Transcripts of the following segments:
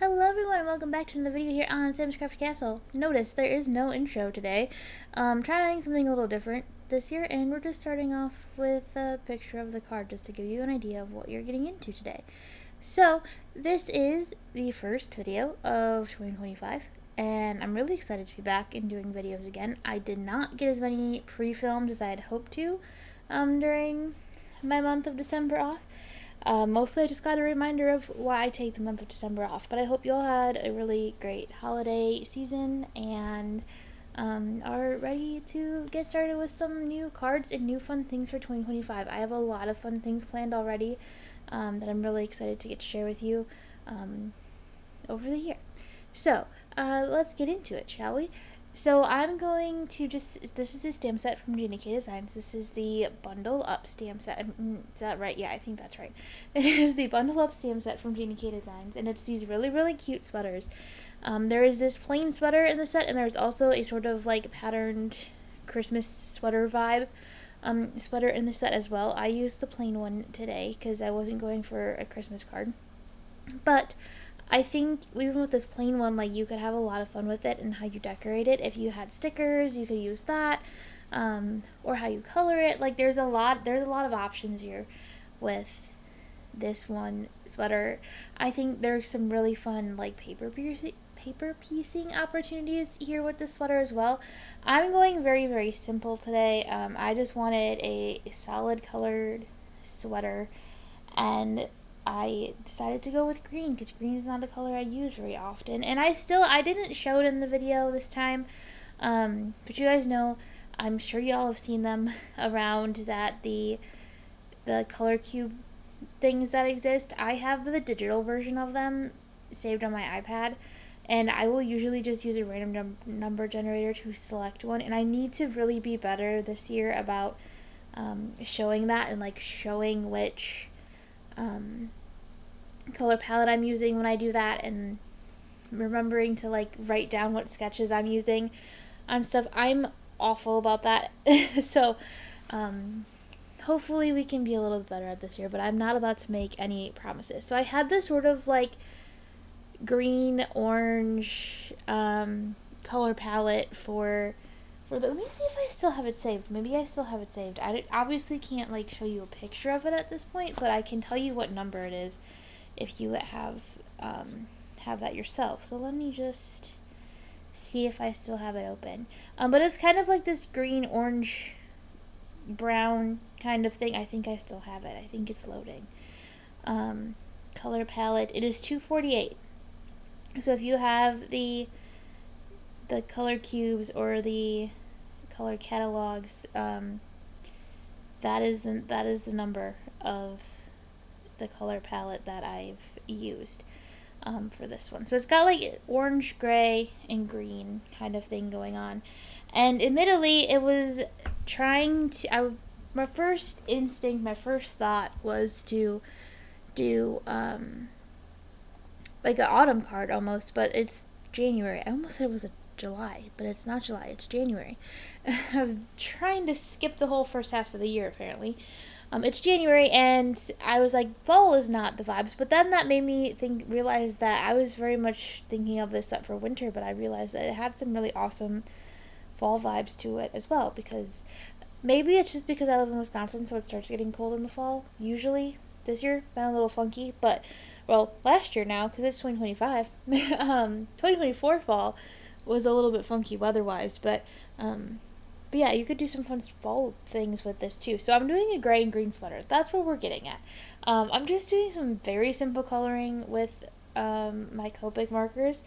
Hello everyone and welcome back to another video here on Sam's Crafty Castle. Notice there is no intro today. Trying something a little different this year, and we're just starting off with a picture of the card just to give you an idea of what you're getting into today. So this is the first video of 2025 and I'm really excited to be back and doing videos again. I did not get as many pre-filmed as I had hoped to during my month of December off. Mostly I just got a reminder of why I take the month of December off, but I hope you all had a really great holiday season and are ready to get started with some new cards and new fun things for 2025. I have a lot of fun things planned already that I'm really excited to get to share with you over the year. So let's get into it, shall we? So I'm going to this is a stamp set from Gina K Designs. This is the Bundle Up stamp set. Is that right? Yeah, I think that's right. It is the Bundle Up stamp set from Gina K Designs, and it's these really, really cute sweaters. There is this plain sweater in the set, and there's also a sort of like patterned Christmas sweater vibe sweater in the set as well. I used the plain one today because I wasn't going for a Christmas card. But I think even with this plain one, like, you could have a lot of fun with it and how you decorate it. If you had stickers, you could use that, or how you color it. Like, there's a lot of options here with this one sweater. I think there's some really fun, like, paper piecing opportunities here with this sweater as well. I'm going very, very simple today. I just wanted a solid colored sweater, and I decided to go with green because green is not a color I use very often. And I didn't show it in the video this time, but you guys know, I'm sure y'all have seen them around, that the color cube things that exist. I have the digital version of them saved on my iPad, and I will usually just use a random number generator to select one. And I need to really be better this year about showing that, and like showing which color palette I'm using when I do that, and remembering to like write down what sketches I'm using on stuff. I'm awful about that. So hopefully we can be a little bit better at this year, but I'm not about to make any promises. So I had this sort of like green orange color palette for the, let me see if I still have it saved. Maybe I still have it saved. I obviously can't like show you a picture of it at this point, but I can tell you what number it is if you have that yourself. So let me just see if I still have it open. But it's kind of like this green, orange, brown kind of thing. I think I still have it. I think it's loading. Color palette. It is 248. So if you have the color cubes or the color catalogs, that is the number of the color palette that I've used for this one. So it's got like orange, gray, and green kind of thing going on. And admittedly, it was trying to, my first instinct, my first thought was to do like an autumn card almost, but it's January. I almost said it was a July, but it's not July, it's January. I'm trying to skip the whole first half of the year, apparently. It's January, and I was like, fall is not the vibes, but then that made me realize that I was very much thinking of this set for winter, but I realized that it had some really awesome fall vibes to it as well, because maybe it's just because I live in Wisconsin, so it starts getting cold in the fall, usually. This year, been a little funky, but, well, last year now, because it's 2025, 2024 fall was a little bit funky weather-wise, but yeah, you could do some fun fall things with this too. So I'm doing a gray and green sweater. That's what we're getting at. I'm just doing some very simple coloring with my Copic markers.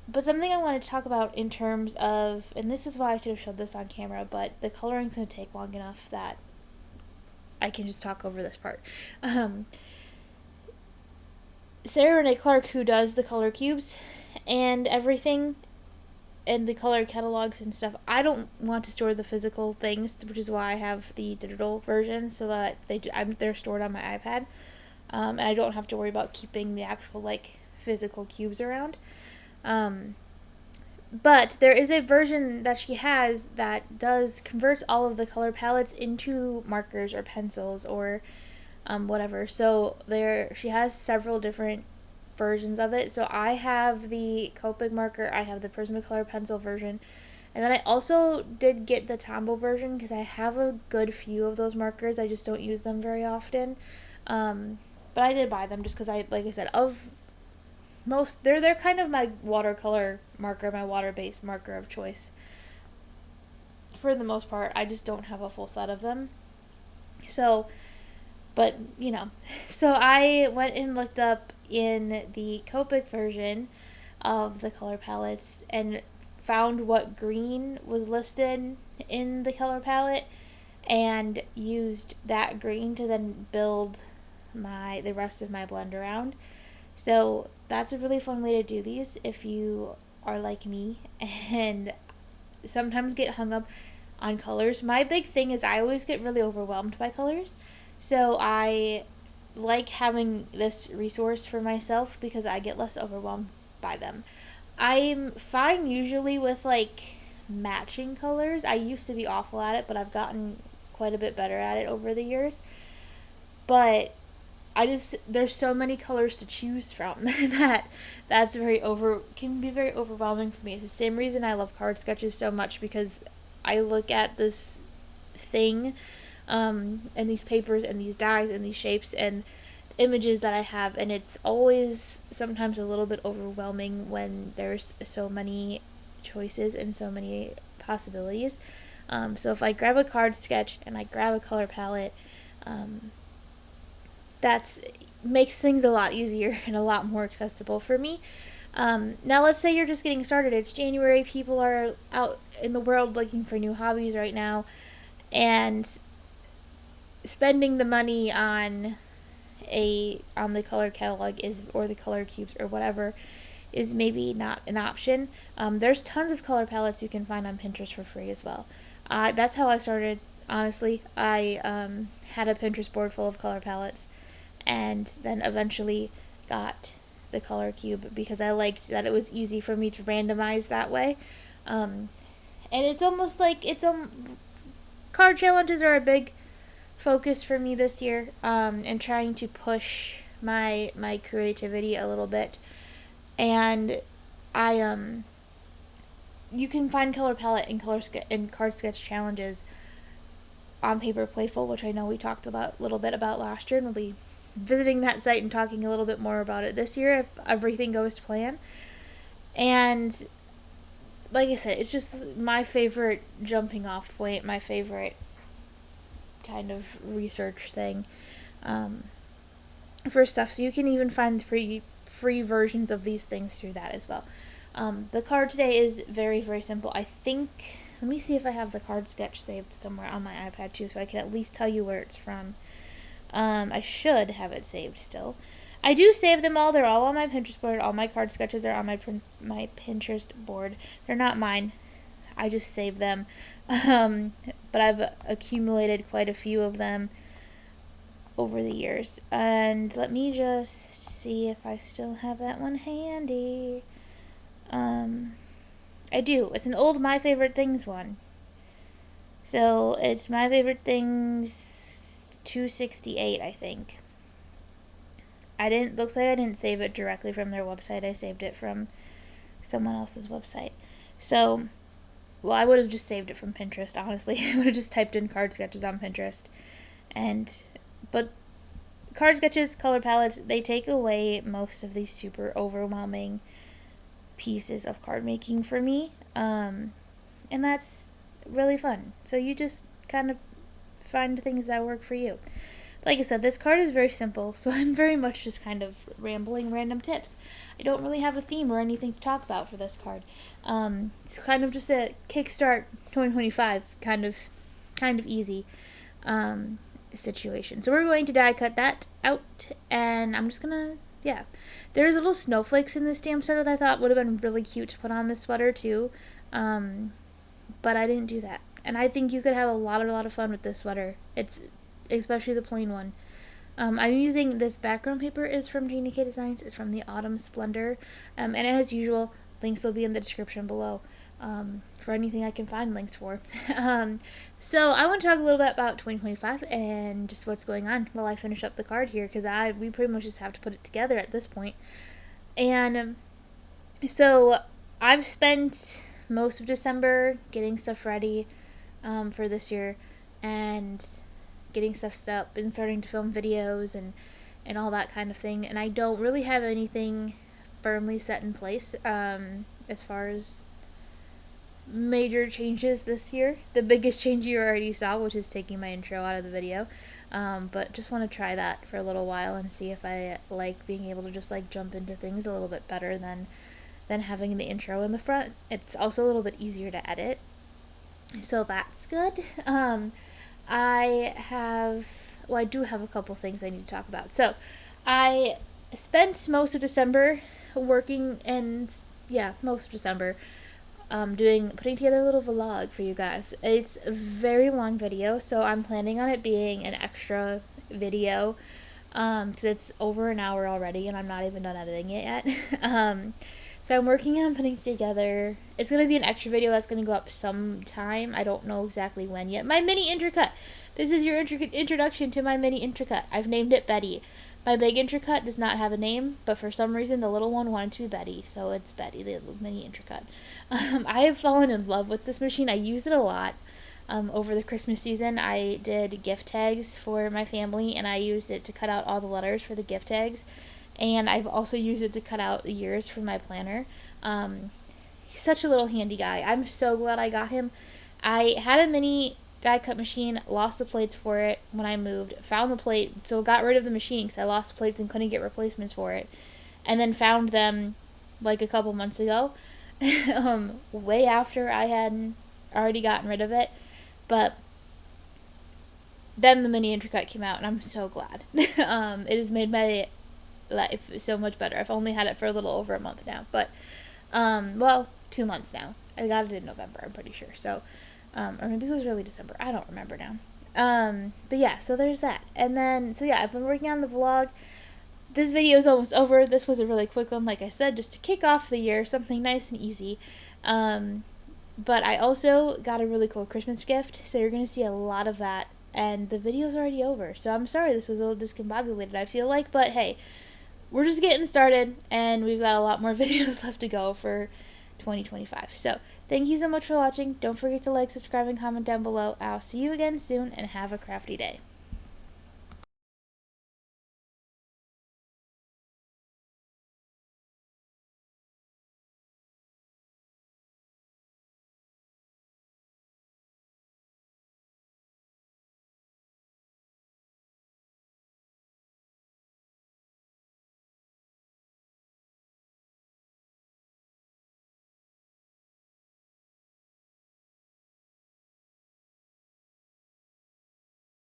But something I wanted to talk about in terms of, and this is why I should have showed this on camera, but the coloring's going to take long enough that I can just talk over this part. Sarah Renee Clark, who does the color cubes and everything, and the color catalogs and stuff, I don't want to store the physical things, which is why I have the digital version, so that they're stored on my iPad, and I don't have to worry about keeping the actual like physical cubes around. But there is a version that she has that converts all of the color palettes into markers or pencils or whatever. So she has several different versions of it. So I have the Copic marker, I have the Prismacolor pencil version, and then I also did get the Tombow version because I have a good few of those markers. I just don't use them very often. But I did buy them just because like I said, of most, they're kind of my watercolor marker, my water-based marker of choice. For the most part, I just don't have a full set of them. So, but, so I went and looked up in the Copic version of the color palettes and found what green was listed in the color palette and used that green to then build the rest of my blend around. So that's a really fun way to do these if you are like me and sometimes get hung up on colors. My big thing is I always get really overwhelmed by colors. So I like having this resource for myself because I get less overwhelmed by them. I'm fine usually with like matching colors. I used to be awful at it, but I've gotten quite a bit better at it over the years. But there's so many colors to choose from that's can be very overwhelming for me. It's the same reason I love card sketches so much, because I look at this thing and these papers and these dies and these shapes and images that I have, and it's always sometimes a little bit overwhelming when there's so many choices and so many possibilities. So if I grab a card sketch and I grab a color palette, that makes things a lot easier and a lot more accessible for me. Now let's say you're just getting started. It's January, people are out in the world looking for new hobbies right now, and spending the money on the color catalog or the color cubes or whatever is maybe not an option. There's tons of color palettes you can find on Pinterest for free as well. That's how I started, honestly. I had a Pinterest board full of color palettes, and then eventually got the color cube because I liked that it was easy for me to randomize that way. And it's almost like card challenges are a big focus for me this year, and trying to push my creativity a little bit. And you can find color palette and card sketch challenges on Paper Playful, which I know we talked about a little bit about last year, and we'll be visiting that site and talking a little bit more about it this year if everything goes to plan. And like I said, it's just my favorite jumping off point, my favorite kind of research thing for stuff. So you can even find free versions of these things through that as well. The card today is very, very simple. I think, let me see if I have the card sketch saved somewhere on my iPad too, so I can at least tell you where it's from. I should have it saved still. I do save them all. They're all on my Pinterest board. All my card sketches are on my Pinterest board. They're not mine. I just save them. But I've accumulated quite a few of them over the years. And let me just see if I still have that one handy. I do. It's an old My Favorite Things one. So it's My Favorite Things 268, I think. Looks like I didn't save it directly from their website. I saved it from someone else's website. So, well, I would have just saved it from Pinterest, honestly. I would have just typed in card sketches on Pinterest. But card sketches, color palettes, they take away most of these super overwhelming pieces of card making for me. And that's really fun. So you just kind of find things that work for you. Like I said, this card is very simple, so I'm very much just kind of rambling random tips. I don't really have a theme or anything to talk about for this card. It's kind of just a kickstart 2025 kind of easy situation. So we're going to die cut that out, and I'm just gonna, there's little snowflakes in this stamp set that I thought would have been really cute to put on this sweater too, but I didn't do that. And I think you could have a lot of fun with this sweater. It's especially the plain one. I'm using this background paper is from Gina K Designs. It's from the Autumn Splendor. And as usual, links will be in the description below for anything I can find links for. So I want to talk a little bit about 2025 and just what's going on while I finish up the card here, because we pretty much just have to put it together at this point. And so I've spent most of December getting stuff ready for this year and getting stuff set up and starting to film videos and all that kind of thing. And I don't really have anything firmly set in place as far as major changes this year. The biggest change you already saw, which is taking my intro out of the video. But just want to try that for a little while and see if I like being able to just like jump into things a little bit better than having the intro in the front. It's also a little bit easier to edit, so that's good. I do have a couple things I need to talk about. So I spent most of December working, and most of December putting together a little vlog for you guys. It's a very long video, so I'm planning on it being an extra video because it's over an hour already and I'm not even done editing it yet. So I'm working on putting together, it's going to be an extra video that's going to go up sometime. I don't know exactly when yet. My mini intercut. This is your introduction to my mini intercut. I've named it Betty. My big intercut does not have a name, but for some reason the little one wanted to be Betty, so it's Betty, the mini intercut. I have fallen in love with this machine. I use it a lot. Over the Christmas season, I did gift tags for my family, and I used it to cut out all the letters for the gift tags. And I've also used it to cut out the years for my planner. He's such a little handy guy. I'm so glad I got him. I had a mini die cut machine, lost the plates for it when I moved, found the plate, so got rid of the machine because I lost the plates and couldn't get replacements for it, and then found them like a couple months ago, way after I had already gotten rid of it. But then the mini intercut came out, and I'm so glad. It has made my life so much better. I've only had it for a little over a month now, but 2 months now. I got it in November, I'm pretty sure. So or maybe it was early December. I don't remember now. But yeah, so there's that. And then, so yeah, I've been working on the vlog. This video is almost over. This was a really quick one, like I said, just to kick off the year, something nice and easy. But I also got a really cool Christmas gift, so you're going to see a lot of that. And the video's already over, so I'm sorry this was a little discombobulated, I feel like. But hey, we're just getting started, and we've got a lot more videos left to go for 2025. So thank you so much for watching. Don't forget to like, subscribe, and comment down below. I'll see you again soon, and have a crafty day.